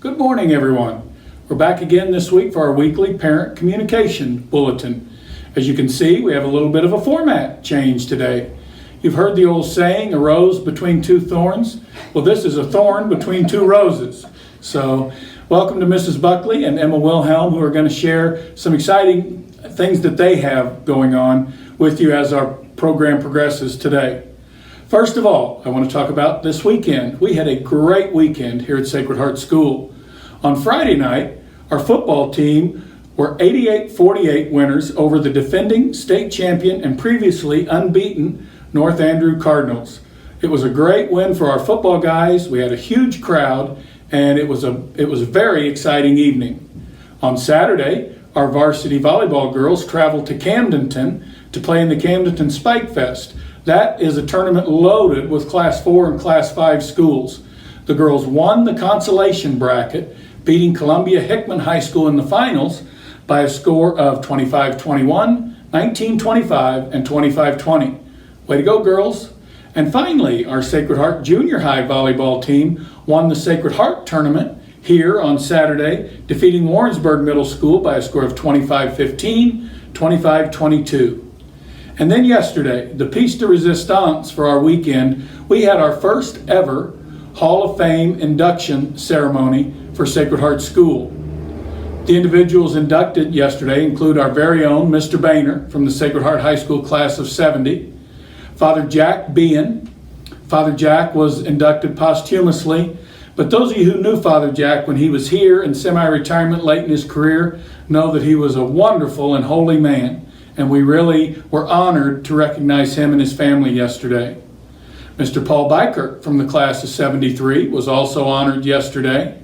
Good morning, everyone. We're back again this week for our weekly parent communication bulletin. As you can see, we have a little bit of a format change today. You've heard the old saying, a rose between two thorns. Well, this is a thorn between two roses. So, welcome to Mrs. Buckley and Emma Wilhelm, who are going to share some exciting things that they have going on with you as our program progresses today. First of all, I want to talk about this weekend. We had a great weekend here at Sacred Heart School. On Friday night, our football team were 88-48 winners over the defending state champion and previously unbeaten North Andrew Cardinals. It was a great win for our football guys. We had a huge crowd, and it was a very exciting evening. On Saturday, our varsity volleyball girls traveled to Camdenton to play in the Camdenton Spike Fest. That is a tournament loaded with Class 4 and Class 5 schools. The girls won the consolation bracket, beating Columbia Hickman High School in the finals by a score of 25-21, 19-25, and 25-20. Way to go, girls. And finally, our Sacred Heart Junior High volleyball team won the Sacred Heart tournament here on Saturday, defeating Warrensburg Middle School by a score of 25-15, 25-22. And then yesterday, the piece de resistance for our weekend, we had our first ever Hall of Fame induction ceremony for Sacred Heart School. The individuals inducted yesterday include our very own Mr. Boehner from the Sacred Heart High School class of 70, Father Jack Bean. Father Jack was inducted posthumously, but those of you who knew Father Jack when he was here in semi-retirement late in his career know that he was a wonderful and holy man, and we really were honored to recognize him and his family yesterday. Mr. Paul Bikert from the class of 73 was also honored yesterday.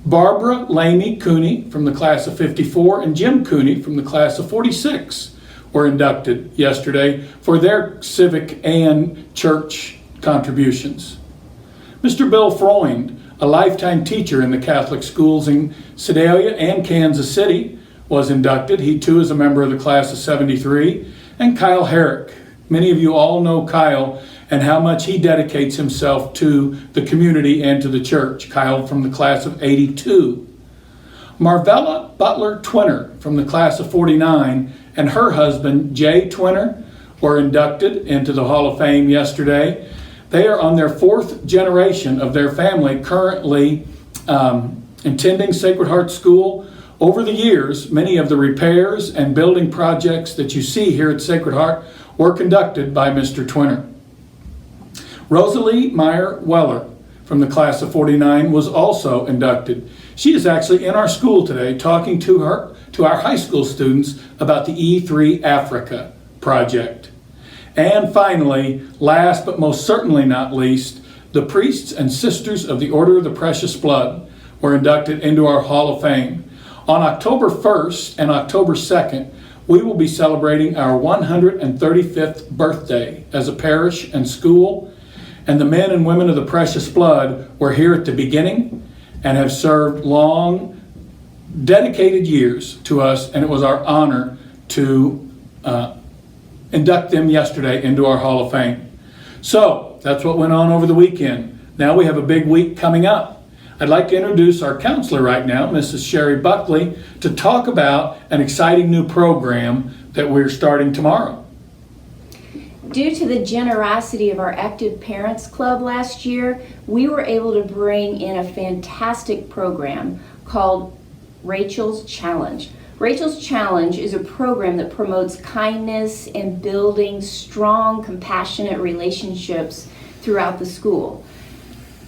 Barbara Lamy Cooney from the class of 54 and Jim Cooney from the class of 46 were inducted yesterday for their civic and church contributions. Mr. Bill Freund, a lifetime teacher in the Catholic schools in Sedalia and Kansas City, was inducted. He too is a member of the class of 73. And Kyle Herrick. Many of you all know Kyle and how much he dedicates himself to the community and to the church. Kyle from the class of 82. Marvella Butler Twinner from the class of 49 and her husband Jay Twinner were inducted into the Hall of Fame yesterday. They are on their fourth generation of their family currently attending Sacred Heart School. Over the years, many of the repairs and building projects that you see here at Sacred Heart were conducted by Mr. Twinner. Rosalie Meyer Weller from the class of 49 was also inducted. She is actually in our school today talking to our high school students about the E3 Africa project. And finally, last but most certainly not least, the priests and sisters of the Order of the Precious Blood were inducted into our Hall of Fame. On October 1st and October 2nd, we will be celebrating our 135th birthday as a parish and school. And the men and women of the Precious Blood were here at the beginning and have served long, dedicated years to us, and it was our honor to induct them yesterday into our Hall of Fame. So, that's what went on over the weekend. Now we have a big week coming up. I'd like to introduce our counselor right now, Mrs. Sherry Buckley, to talk about an exciting new program that we're starting tomorrow. Due to the generosity of our Active Parents Club last year, we were able to bring in a fantastic program called Rachel's Challenge. Rachel's Challenge is a program that promotes kindness and building strong, compassionate relationships throughout the school.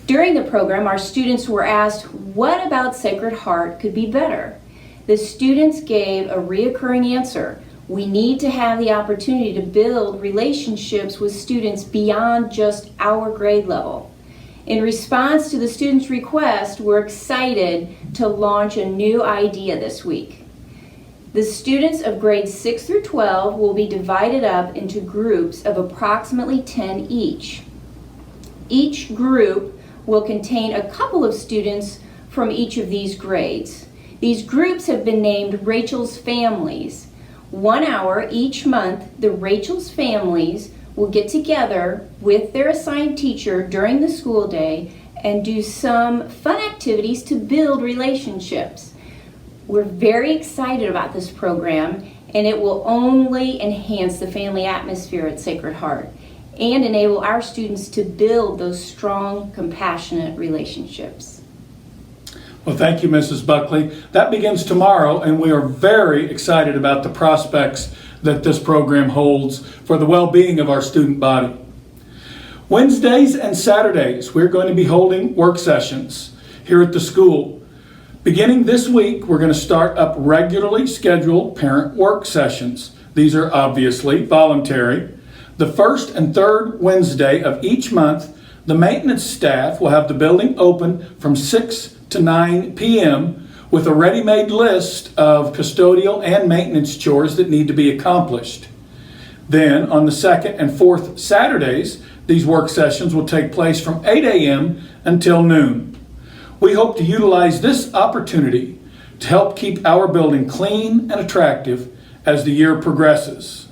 During the program, our students were asked, what about Sacred Heart could be better? The students gave a reoccurring answer. We need to have the opportunity to build relationships with students beyond just our grade level. In response to the students' request, we're excited to launch a new idea this week. The students of grades 6 through 12 will be divided up into groups of approximately 10 each. Each group will contain a couple of students from each of these grades. These groups have been named Rachel's Families. 1 hour each month, the Rachel's Families will get together with their assigned teacher during the school day and do some fun activities to build relationships. We're very excited about this program, and it will only enhance the family atmosphere at Sacred Heart and enable our students to build those strong, compassionate relationships. Well, thank you, Mrs. Buckley. That begins tomorrow, and we are very excited about the prospects that this program holds for the well-being of our student body. Wednesdays and Saturdays, we're going to be holding work sessions here at the school. Beginning this week, we're going to start up regularly scheduled parent work sessions. These are obviously voluntary. The first and third Wednesday of each month, the maintenance staff will have the building open from 6 to 9 p.m. with a ready-made list of custodial and maintenance chores that need to be accomplished. Then, on the second and fourth Saturdays, these work sessions will take place from 8 a.m. until noon. We hope to utilize this opportunity to help keep our building clean and attractive as the year progresses.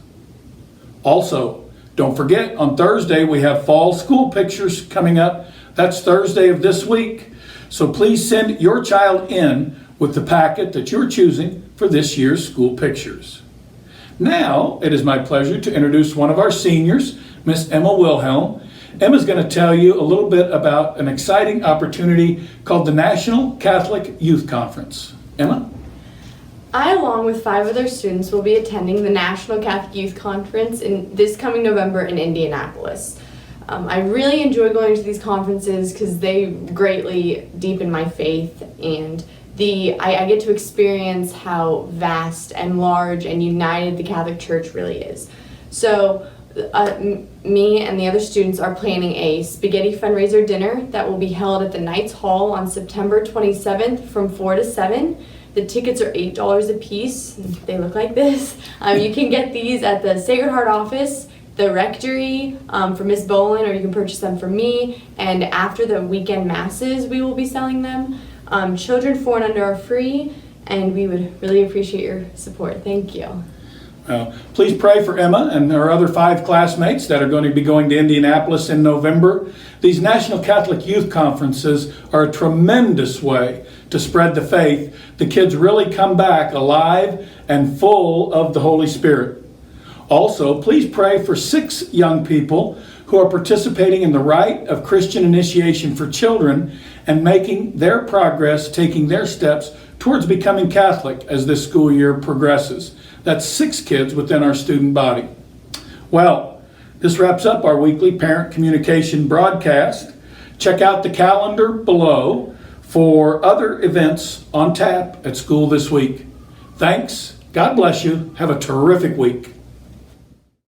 Also, don't forget, on Thursday we have fall school pictures coming up. That's Thursday of this week. So please send your child in with the packet that you're choosing for this year's school pictures. Now, it is my pleasure to introduce one of our seniors, Miss Emma Wilhelm. Emma's going to tell you a little bit about an exciting opportunity called the National Catholic Youth Conference. Emma? I, along with 5 other students, will be attending the National Catholic Youth Conference this coming November in Indianapolis. I really enjoy going to these conferences because they greatly deepen my faith, and I get to experience how vast and large and united the Catholic Church really is. So me and the other students are planning a spaghetti fundraiser dinner that will be held at the Knights Hall on September 27th from 4 to 7. The tickets are $8 a piece. They look like this. You can get these at the Sacred Heart office, the rectory, for Miss Bolin, or you can purchase them from me. And after the weekend masses, we will be selling them. Children 4 and under are free, and we would really appreciate your support. Thank you. Please pray for Emma and her other 5 classmates that are going to be going to Indianapolis in November. These National Catholic Youth Conferences are a tremendous way to spread the faith. The kids really come back alive and full of the Holy Spirit. Also, please pray for 6 young people who are participating in the rite of Christian initiation for children and making their progress, taking their steps towards becoming Catholic as this school year progresses. That's 6 kids within our student body. Well, this wraps up our weekly parent communication broadcast. Check out the calendar below for other events on tap at school this week. Thanks. God bless you. Have a terrific week.